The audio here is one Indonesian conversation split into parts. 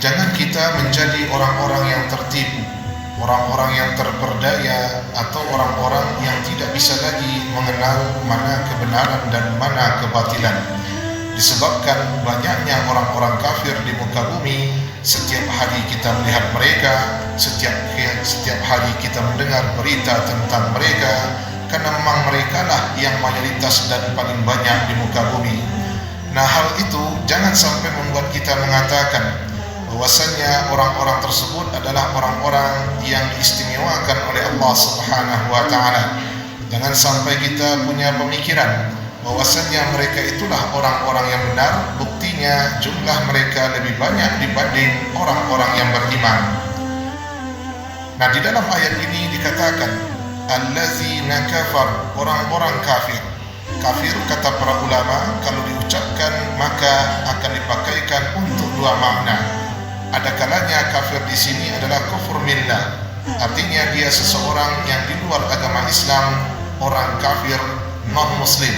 Jangan kita menjadi orang-orang yang tertipu, orang-orang yang terperdaya, atau orang-orang yang tidak bisa lagi mengenal mana kebenaran dan mana kebatilan. Disebabkan banyaknya orang-orang kafir di muka bumi, setiap hari kita melihat mereka, setiap hari kita mendengar berita tentang mereka, karena memang mereka lah yang mayoritas dan paling banyak di muka bumi. Nah, hal itu jangan sampai membuat kita mengatakan bahwasanya orang-orang tersebut adalah orang-orang yang diistimewakan oleh Allah Subhanahu wa taala. Jangan sampai kita punya pemikiran bahwasanya mereka itulah orang-orang yang benar, buktinya jumlah mereka lebih banyak dibanding orang-orang yang beriman. Nah, di dalam ayat ini dikatakan allazina kafar, orang-orang kafir. Kafir, kata para ulama, kalau diucapkan maka akan dipakaikan untuk dua makna. Ada kalanya kafir di sini adalah kufur millah, artinya dia seseorang yang di luar agama Islam, orang kafir non-muslim.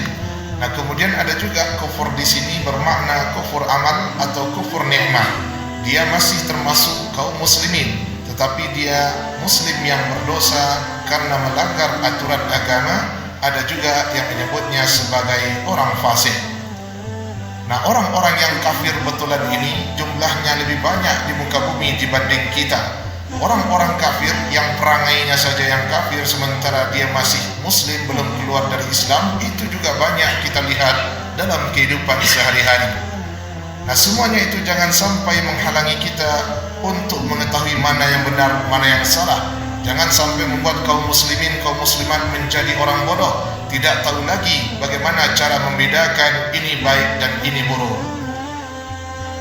Nah, kemudian ada juga kufur di sini bermakna kufur amal atau kufur nikmah. Dia masih termasuk kaum muslimin, tetapi dia muslim yang berdosa karena melanggar aturan agama. Ada juga yang menyebutnya sebagai orang fasik. Nah, orang-orang yang kafir betulan ini jumlahnya lebih banyak di muka bumi dibanding kita. Orang-orang kafir yang perangainya saja yang kafir sementara dia masih muslim, belum keluar dari Islam, itu juga banyak kita lihat dalam kehidupan sehari-hari. Nah, semuanya itu jangan sampai menghalangi kita untuk mengetahui mana yang benar, mana yang salah. Jangan sampai membuat kaum muslimin, kaum muslimat menjadi orang bodoh, tidak tahu lagi bagaimana cara membedakan ini baik dan ini buruk.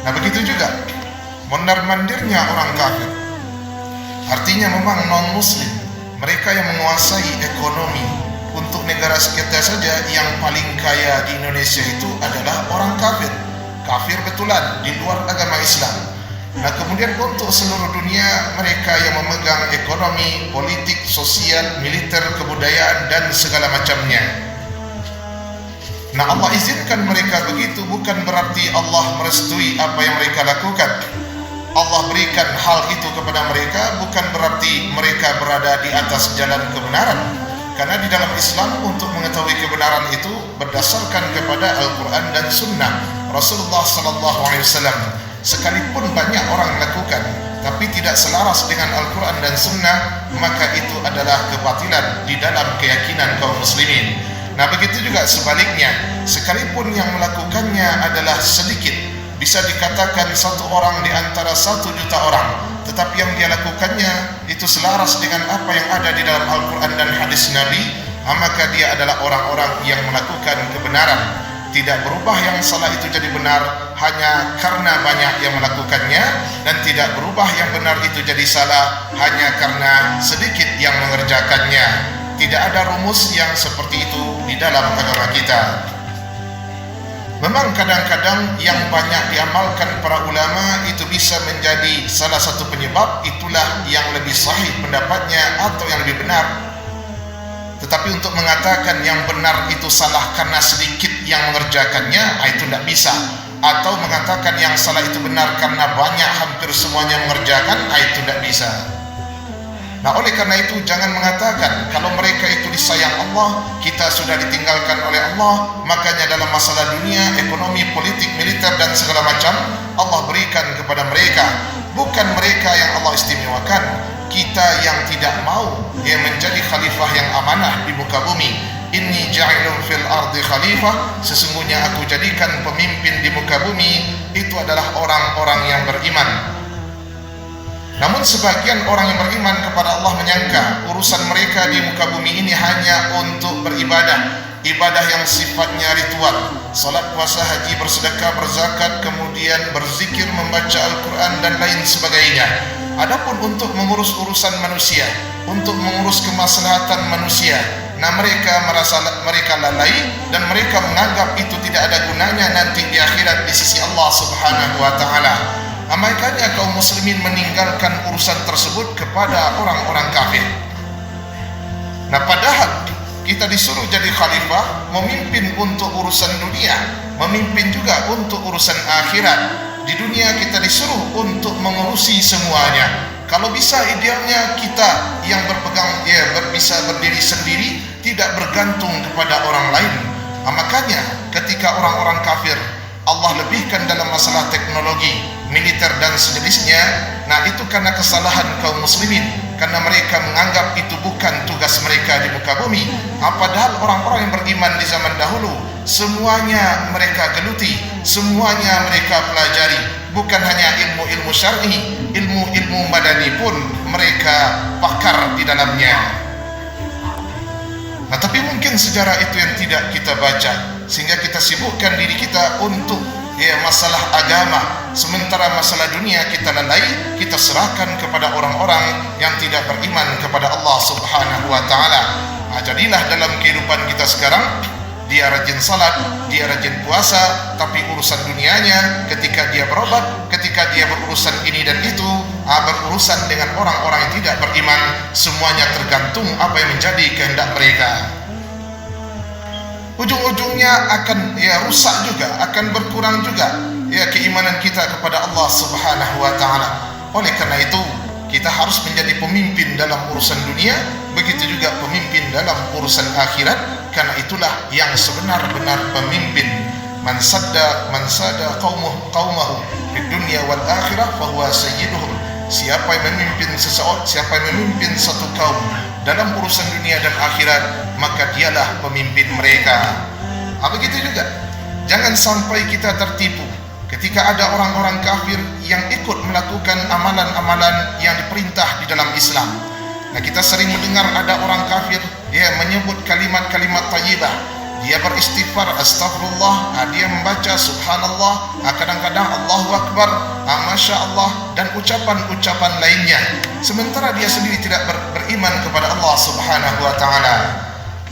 Nah, begitu juga mondar-mandirnya orang kafir. Artinya memang non-muslim, mereka yang menguasai ekonomi. Untuk negara kita saja yang paling kaya di Indonesia itu adalah orang kafir. Kafir betulan, di luar agama Islam. Nah, kemudian untuk seluruh dunia, mereka yang memegang ekonomi, politik, sosial, militer, kebudayaan, dan segala macamnya. Nah, Allah izinkan mereka begitu bukan berarti Allah merestui apa yang mereka lakukan. Allah berikan hal itu kepada mereka bukan berarti mereka berada di atas jalan kebenaran. Karena di dalam Islam untuk mengetahui kebenaran itu berdasarkan kepada Al-Quran dan Sunnah Rasulullah SAW. Sekalipun banyak orang melakukan tapi tidak selaras dengan Al-Quran dan Sunnah, maka itu adalah kebatilan di dalam keyakinan kaum muslimin. Nah, begitu juga sebaliknya, sekalipun yang melakukannya adalah sedikit, bisa dikatakan satu orang di antara 1 juta orang, tetapi yang dia lakukannya itu selaras dengan apa yang ada di dalam Al-Quran dan hadis Nabi, maka dia adalah orang-orang yang melakukan kebenaran. Tidak berubah yang salah itu jadi benar hanya karena banyak yang melakukannya, dan tidak berubah yang benar itu jadi salah hanya karena sedikit yang mengerjakannya. Tidak ada rumus yang seperti itu di dalam agama kita. Memang kadang-kadang yang banyak diamalkan para ulama itu bisa menjadi salah satu penyebab, itulah yang lebih sahih pendapatnya atau yang lebih benar. Tetapi untuk mengatakan yang benar itu salah karena sedikit yang mengerjakannya, itu tidak bisa. Atau mengatakan yang salah itu benar karena banyak, hampir semuanya mengerjakan, itu tidak bisa. Nah, oleh karena itu jangan mengatakan kalau mereka itu disayang Allah, kita sudah ditinggalkan oleh Allah, makanya dalam masalah dunia, ekonomi, politik, militer, dan segala macam Allah berikan kepada mereka. Bukan mereka yang Allah istimewakan, kita yang tidak mau dia menjadi khalifah yang amanah di muka bumi. Inni ja'ilun fil ardi khalifah, sesungguhnya aku jadikan pemimpin di muka bumi itu adalah orang-orang yang beriman. Namun sebagian orang yang beriman kepada Allah menyangka urusan mereka di muka bumi ini hanya untuk beribadah, ibadah yang sifatnya ritual, salat, puasa, haji, bersedekah, berzakat, kemudian berzikir, membaca Al-Quran dan lain sebagainya. Adapun untuk mengurus urusan manusia, untuk mengurus kemaslahatan manusia, nah mereka merasa mereka lalai dan mereka menganggap itu tidak ada gunanya nanti di akhirat di sisi Allah Subhanahu wa taala. Makanya kaum muslimin meninggalkan urusan tersebut kepada orang-orang kafir. Nah, padahal kita disuruh jadi khalifah, memimpin untuk urusan dunia, memimpin juga untuk urusan akhirat. Di dunia kita disuruh untuk mengurusi semuanya. Kalau bisa idealnya kita yang berpegang bisa berdiri sendiri, tidak bergantung kepada orang lain. Makanya ketika orang-orang kafir Allah lebihkan dalam masalah teknologi, militer dan sejenisnya, nah itu karena kesalahan kaum muslimin, karena mereka menganggap itu bukan tugas mereka di muka bumi. Padahal orang-orang yang beriman di zaman dahulu semuanya mereka geluti, semuanya mereka pelajari, bukan hanya ilmu-ilmu syar'i, ilmu-ilmu madani pun mereka pakar di dalamnya. Nah, tapi mungkin sejarah itu yang tidak kita baca, sehingga kita sibukkan diri kita untuk masalah agama, sementara masalah dunia kita lalai, kita serahkan kepada orang-orang yang tidak beriman kepada Allah Subhanahu wa taala. Jadilah dalam kehidupan kita sekarang, dia rajin salat, dia rajin puasa, tapi urusan dunianya ketika dia berobat, ketika dia berurusan ini dan itu, berurusan dengan orang-orang yang tidak beriman, semuanya tergantung apa yang menjadi kehendak mereka. Ujung-ujungnya akan rusak juga, akan berkurang juga keimanan kita kepada Allah Subhanahu wa taala. Oleh karena itu, kita harus menjadi pemimpin dalam urusan dunia, begitu juga pemimpin dalam urusan akhirat, karena itulah yang sebenar-benar pemimpin. Man sada qaumahu fid dunya wal akhirah fahuwa sayyiduhum. Siapa yang memimpin seseorang, siapa yang memimpin satu kaum dalam urusan dunia dan akhirat, maka dialah pemimpin mereka. Begitu juga, jangan sampai kita tertipu ketika ada orang-orang kafir yang ikut melakukan amalan-amalan yang diperintah di dalam Islam. Nah, kita sering mendengar ada orang kafir menyebut kalimat-kalimat thayyibah, dia beristighfar, astagfirullah, dia membaca subhanallah, kadang-kadang Allahu akbar, masya Allah, dan ucapan-ucapan lainnya, sementara dia sendiri tidak beriman kepada Allah Subhanahu wa taala.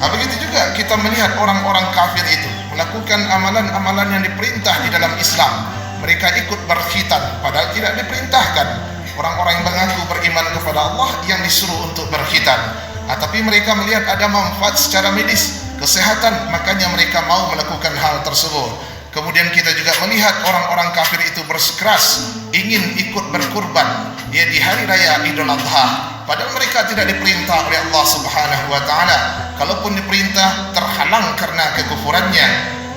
Begitu juga kita melihat orang-orang kafir itu melakukan amalan-amalan yang diperintah di dalam Islam. Mereka ikut berkhitan padahal tidak diperintahkan. Orang-orang yang mengaku beriman kepada Allah yang disuruh untuk berkhitan, tapi mereka melihat ada manfaat secara medis, kesehatan, makanya mereka mau melakukan hal tersebut. Kemudian kita juga melihat orang-orang kafir itu bersikeras ingin ikut berkurban di hari raya Idul Adha, padahal mereka tidak diperintah oleh Allah Subhanahu wa taala. Kalaupun diperintah, terhalang karena kekufurannya.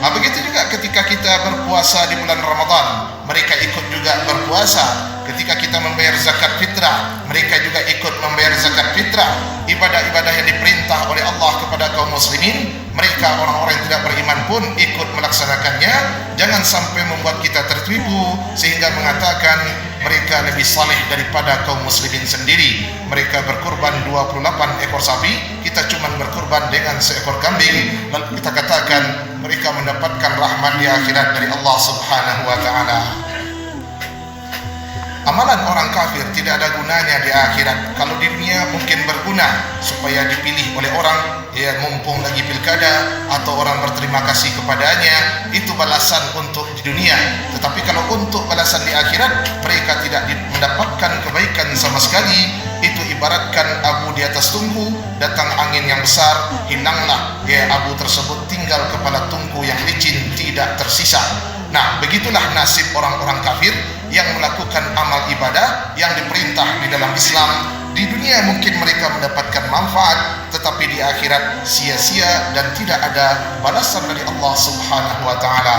Begitu juga ketika kita berpuasa di bulan Ramadan, mereka ikut juga berpuasa. Ketika kita membayar zakat fitrah, mereka juga ikut membayar zakat fitrah. Ibadah-ibadah yang diperintah oleh Allah kepada kaum muslimin, mereka orang-orang yang tidak beriman pun ikut melaksanakannya. Jangan sampai membuat kita tertipu sehingga mengatakan mereka lebih saleh daripada kaum muslimin sendiri. Mereka berkurban 28 ekor sapi, kita cuma berkurban dengan seekor kambing, lalu kita katakan mereka mendapatkan rahmat di akhirat dari Allah Subhanahu wa taala. Amalan orang kafir tidak ada gunanya di akhirat. Kalau di dunia mungkin berguna supaya dipilih oleh orang, mumpung lagi pilkada atau orang berterima kasih kepadanya, itu balasan untuk di dunia. Tetapi kalau untuk balasan di akhirat, mereka tidak mendapatkan kebaikan sama sekali. Itu ibaratkan abu di atas tungku, datang angin yang besar, hilanglah abu tersebut, tinggal kepala tungku yang licin, tidak tersisa. Nah, begitulah nasib orang-orang kafir yang melakukan amal ibadah yang diperintah di dalam Islam. Di dunia mungkin mereka mendapatkan manfaat, tetapi di akhirat sia-sia dan tidak ada balasan dari Allah Subhanahu wa taala.